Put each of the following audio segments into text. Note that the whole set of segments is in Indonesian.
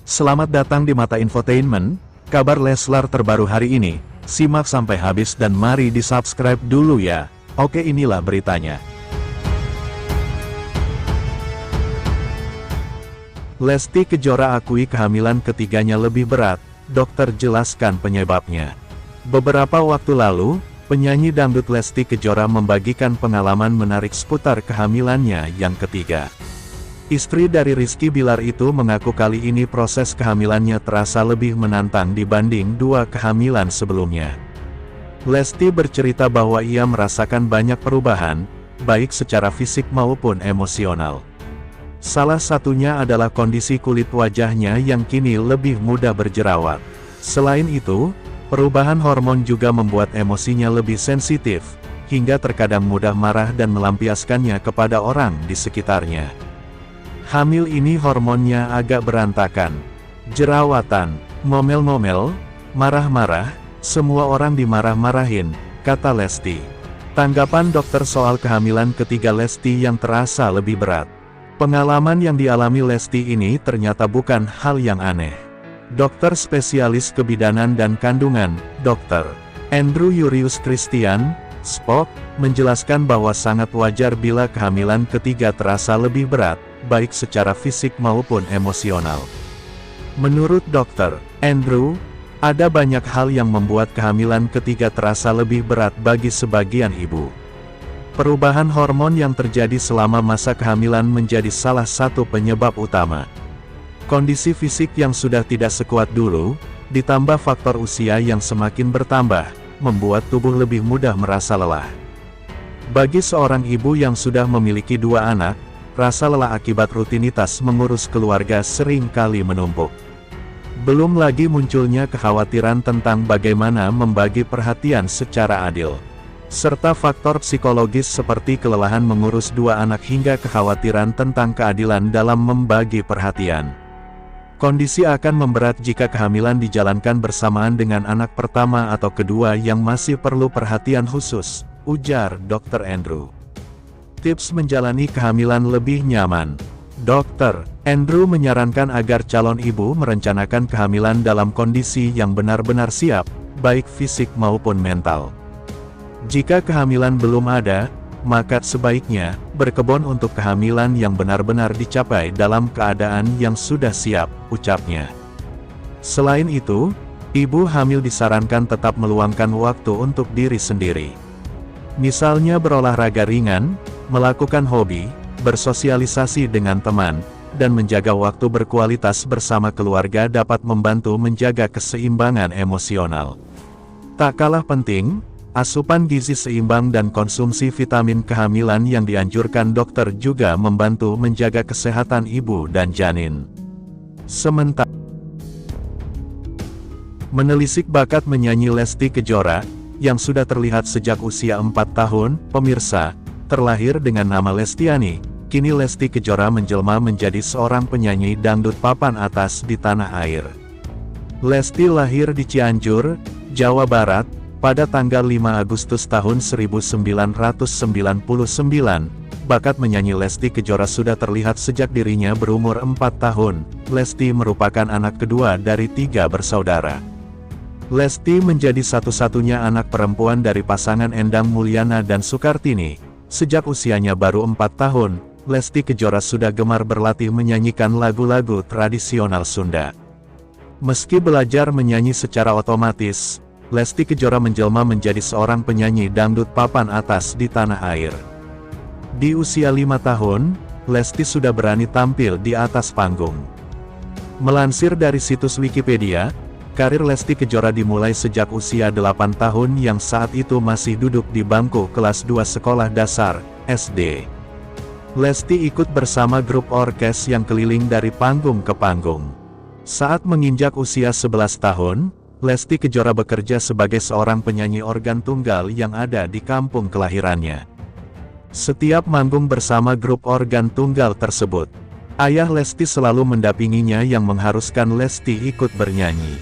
Selamat datang di Mata Infotainment, kabar Leslar terbaru hari ini. Simak sampai habis dan mari di-subscribe dulu ya. Oke, inilah beritanya. Lesti Kejora akui kehamilan ketiganya lebih berat, dokter jelaskan penyebabnya. Beberapa waktu lalu, penyanyi dangdut Lesti Kejora membagikan pengalaman menarik seputar kehamilannya yang ketiga. Istri dari Rizky Bilar itu mengaku kali ini proses kehamilannya terasa lebih menantang dibanding dua kehamilan sebelumnya. Lesti bercerita bahwa ia merasakan banyak perubahan, baik secara fisik maupun emosional. Salah satunya adalah kondisi kulit wajahnya yang kini lebih mudah berjerawat. Selain itu, perubahan hormon juga membuat emosinya lebih sensitif, hingga terkadang mudah marah dan melampiaskannya kepada orang di sekitarnya. Hamil ini hormonnya agak berantakan. Jerawatan, ngomel-ngomel, marah-marah, semua orang dimarah-marahin, kata Lesti. Tanggapan dokter soal kehamilan ketiga Lesti yang terasa lebih berat. Pengalaman yang dialami Lesti ini ternyata bukan hal yang aneh. Dokter spesialis kebidanan dan kandungan, Dr. Andrew Yurius Christian, Spock, menjelaskan bahwa sangat wajar bila kehamilan ketiga terasa lebih berat, baik secara fisik maupun emosional. Menurut Dr. Andrew, ada banyak hal yang membuat kehamilan ketiga terasa lebih berat bagi sebagian ibu. Perubahan hormon yang terjadi selama masa kehamilan menjadi salah satu penyebab utama. Kondisi fisik yang sudah tidak sekuat dulu, ditambah faktor usia yang semakin bertambah, membuat tubuh lebih mudah merasa lelah. Bagi seorang ibu yang sudah memiliki dua anak, rasa lelah akibat rutinitas mengurus keluarga sering kali menumpuk. Belum lagi munculnya kekhawatiran tentang bagaimana membagi perhatian secara adil. Serta faktor psikologis seperti kelelahan mengurus dua anak hingga kekhawatiran tentang keadilan dalam membagi perhatian. Kondisi akan memberat jika kehamilan dijalankan bersamaan dengan anak pertama atau kedua yang masih perlu perhatian khusus, ujar Dr. Andrew. Tips menjalani kehamilan lebih nyaman. Dr. Andrew menyarankan agar calon ibu merencanakan kehamilan dalam kondisi yang benar-benar siap, baik fisik maupun mental. Jika kehamilan belum ada, maka sebaiknya berkebun untuk kehamilan yang benar-benar dicapai dalam keadaan yang sudah siap, ucapnya. Selain itu, ibu hamil disarankan tetap meluangkan waktu untuk diri sendiri. Misalnya berolahraga ringan, melakukan hobi, bersosialisasi dengan teman, dan menjaga waktu berkualitas bersama keluarga dapat membantu menjaga keseimbangan emosional. Tak kalah penting, asupan gizi seimbang dan konsumsi vitamin kehamilan yang dianjurkan dokter juga membantu menjaga kesehatan ibu dan janin. Sementara menelisik bakat menyanyi Lesti Kejora, yang sudah terlihat sejak usia 4 tahun, pemirsa, terlahir dengan nama Lestiani, kini Lesti Kejora menjelma menjadi seorang penyanyi dangdut papan atas di tanah air. Lesti lahir di Cianjur, Jawa Barat, pada tanggal 5 Agustus tahun 1999. Bakat menyanyi Lesti Kejora sudah terlihat sejak dirinya berumur 4 tahun. Lesti merupakan anak kedua dari 3 bersaudara. Lesti menjadi satu-satunya anak perempuan dari pasangan Endang Mulyana dan Sukartini. Sejak usianya baru 4 tahun, Lesti Kejora sudah gemar berlatih menyanyikan lagu-lagu tradisional Sunda. Meski belajar menyanyi secara otomatis, Lesti Kejora menjelma menjadi seorang penyanyi dangdut papan atas di tanah air. Di usia 5 tahun, Lesti sudah berani tampil di atas panggung. Melansir dari situs Wikipedia, karir Lesti Kejora dimulai sejak usia 8 tahun yang saat itu masih duduk di bangku kelas 2 sekolah dasar, SD. Lesti ikut bersama grup orkes yang keliling dari panggung ke panggung. Saat menginjak usia 11 tahun, Lesti Kejora bekerja sebagai seorang penyanyi organ tunggal yang ada di kampung kelahirannya. Setiap manggung bersama grup organ tunggal tersebut, ayah Lesti selalu mendampinginya yang mengharuskan Lesti ikut bernyanyi.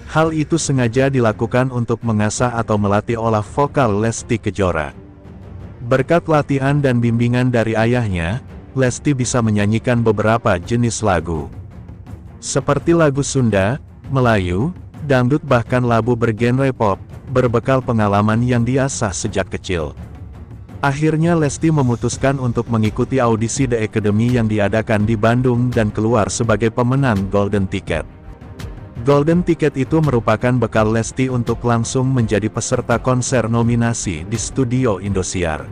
Hal itu sengaja dilakukan untuk mengasah atau melatih olah vokal Lesti Kejora. Berkat latihan dan bimbingan dari ayahnya, Lesti bisa menyanyikan beberapa jenis lagu. Seperti lagu Sunda, Melayu, dangdut bahkan lagu bergenre pop, berbekal pengalaman yang diasah sejak kecil. Akhirnya Lesti memutuskan untuk mengikuti audisi The Academy yang diadakan di Bandung dan keluar sebagai pemenang Golden Ticket. Golden Ticket itu merupakan bekal Lesti untuk langsung menjadi peserta konser nominasi di Studio Indosiar.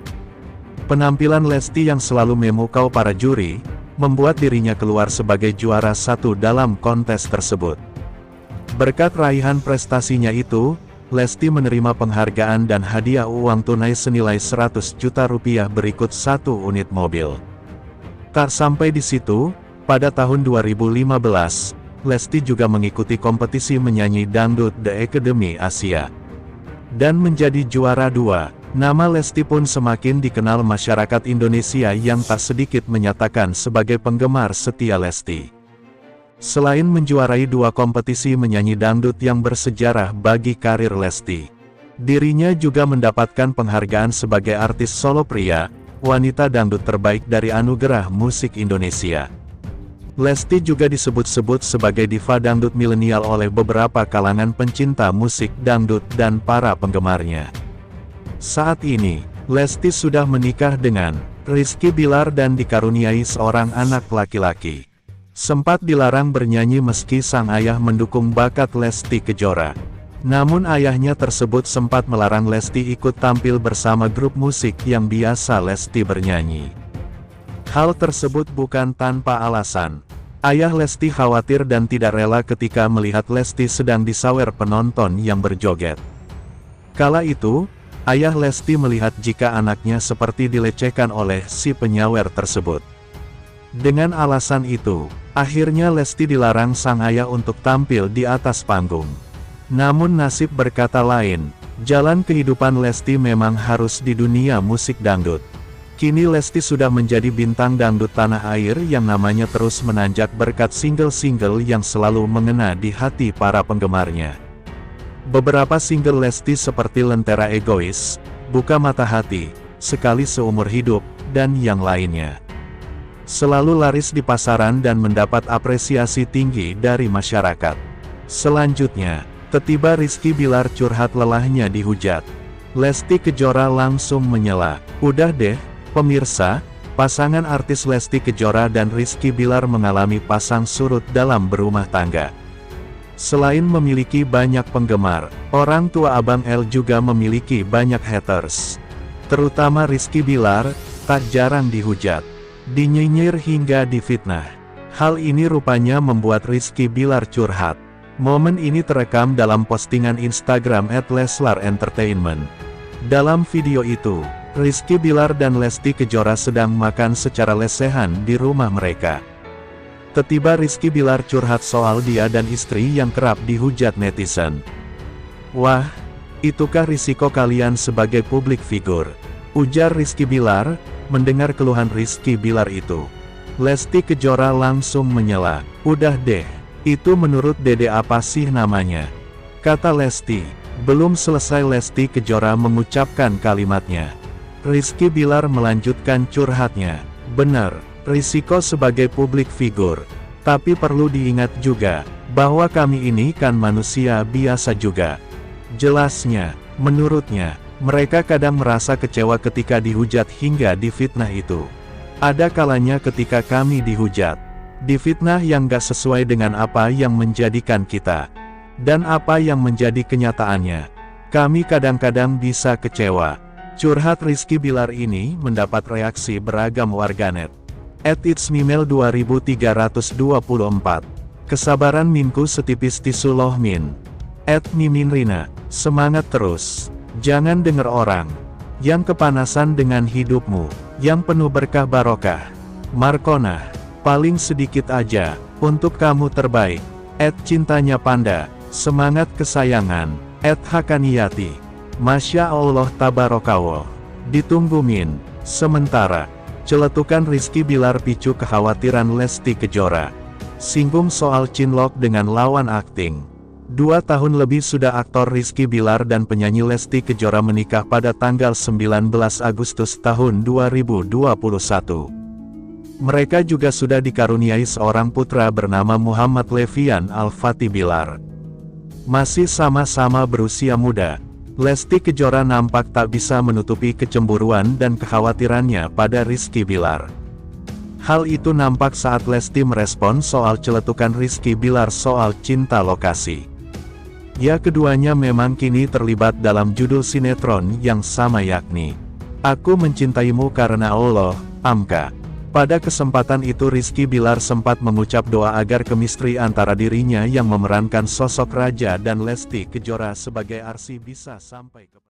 Penampilan Lesti yang selalu memukau para juri, membuat dirinya keluar sebagai juara satu dalam kontes tersebut. Berkat raihan prestasinya itu, Lesti menerima penghargaan dan hadiah uang tunai senilai 100 juta rupiah berikut 1 unit mobil. Tak sampai di situ, pada tahun 2015, Lesti juga mengikuti kompetisi menyanyi dangdut The Academy Asia. Dan menjadi juara 2, nama Lesti pun semakin dikenal masyarakat Indonesia yang tak sedikit menyatakan sebagai penggemar setia Lesti. Selain menjuarai 2 kompetisi menyanyi dangdut yang bersejarah bagi karir Lesti, dirinya juga mendapatkan penghargaan sebagai artis solo pria, wanita dangdut terbaik dari Anugerah Musik Indonesia. Lesti juga disebut-sebut sebagai diva dangdut milenial oleh beberapa kalangan pencinta musik dangdut dan para penggemarnya. Saat ini, Lesti sudah menikah dengan Rizky Bilar dan dikaruniai seorang anak laki-laki. Sempat dilarang bernyanyi meski sang ayah mendukung bakat Lesti Kejora. Namun ayahnya tersebut sempat melarang Lesti ikut tampil bersama grup musik yang biasa Lesti bernyanyi. Hal tersebut bukan tanpa alasan. Ayah Lesti khawatir dan tidak rela ketika melihat Lesti sedang disawer penonton yang berjoget. Kala itu, ayah Lesti melihat jika anaknya seperti dilecehkan oleh si penyawer tersebut. Dengan alasan itu, akhirnya Lesti dilarang sang ayah untuk tampil di atas panggung. Namun nasib berkata lain, jalan kehidupan Lesti memang harus di dunia musik dangdut. Kini Lesti sudah menjadi bintang dangdut tanah air yang namanya terus menanjak berkat single-single yang selalu mengena di hati para penggemarnya. Beberapa single Lesti seperti Lentera Egois, Buka Mata Hati, Sekali Seumur Hidup, dan yang lainnya selalu laris di pasaran dan mendapat apresiasi tinggi dari masyarakat. Selanjutnya, tiba Rizky Bilar curhat lelahnya dihujat. Lesti Kejora langsung menyela. Udah deh, pemirsa, pasangan artis Lesti Kejora dan Rizky Bilar mengalami pasang surut dalam berumah tangga. Selain memiliki banyak penggemar, orang tua Abang L juga memiliki banyak haters. Terutama Rizky Bilar, tak jarang dihujat, dinyinyir hingga difitnah. Hal ini rupanya membuat Rizky Bilar curhat. Momen ini terekam dalam postingan Instagram @leslar_entertainment. Dalam video itu, Rizky Bilar dan Lesti Kejora sedang makan secara lesehan di rumah mereka. Tiba Rizky Bilar curhat soal dia dan istri yang kerap dihujat netizen. "Wah, itukah risiko kalian sebagai publik figur?" ujar Rizky Bilar. Mendengar keluhan Rizky Bilar itu, Lesti Kejora langsung menyela. "Udah deh, itu menurut Dede apa sih namanya?" kata Lesti. Belum selesai Lesti Kejora mengucapkan kalimatnya, Rizky Bilar melanjutkan curhatnya. "Bener, risiko sebagai publik figur. Tapi perlu diingat juga, bahwa kami ini kan manusia biasa juga." Jelasnya, menurutnya, mereka kadang merasa kecewa ketika dihujat hingga difitnah itu. Ada kalanya ketika kami dihujat, difitnah yang gak sesuai dengan apa yang menjadikan kita, dan apa yang menjadi kenyataannya. Kami kadang-kadang bisa kecewa. Curhat Rizky Bilar ini mendapat reaksi beragam warganet. @itsmimel 2324. Kesabaran minku setipis tisu loh min. @miminrina. Semangat terus. Jangan dengar orang yang kepanasan dengan hidupmu, yang penuh berkah barokah. Markona. Paling sedikit aja, untuk kamu terbaik. @cintanya panda. Semangat kesayangan. @hakaniyati. Masya Allah tabarakallah. Ditunggu min. Sementara, celetukan Rizky Bilar picu kekhawatiran Lesti Kejora. Singgung soal cinlok dengan lawan akting. 2 tahun lebih sudah aktor Rizky Bilar dan penyanyi Lesti Kejora menikah pada tanggal 19 Agustus tahun 2021. Mereka juga sudah dikaruniai seorang putra bernama Muhammad Levian Al-Fatih Bilar. Masih sama-sama berusia muda, Lesti Kejora nampak tak bisa menutupi kecemburuan dan kekhawatirannya pada Rizky Bilar. Hal itu nampak saat Lesti merespon soal celetukan Rizky Bilar soal cinta lokasi. Ya, keduanya memang kini terlibat dalam judul sinetron yang sama, yakni Aku Mencintaimu Karena Allah, Amka. Pada kesempatan itu Rizky Bilar sempat mengucap doa agar kemistri antara dirinya yang memerankan sosok Raja dan Lesti Kejora sebagai Arsy bisa sampai ke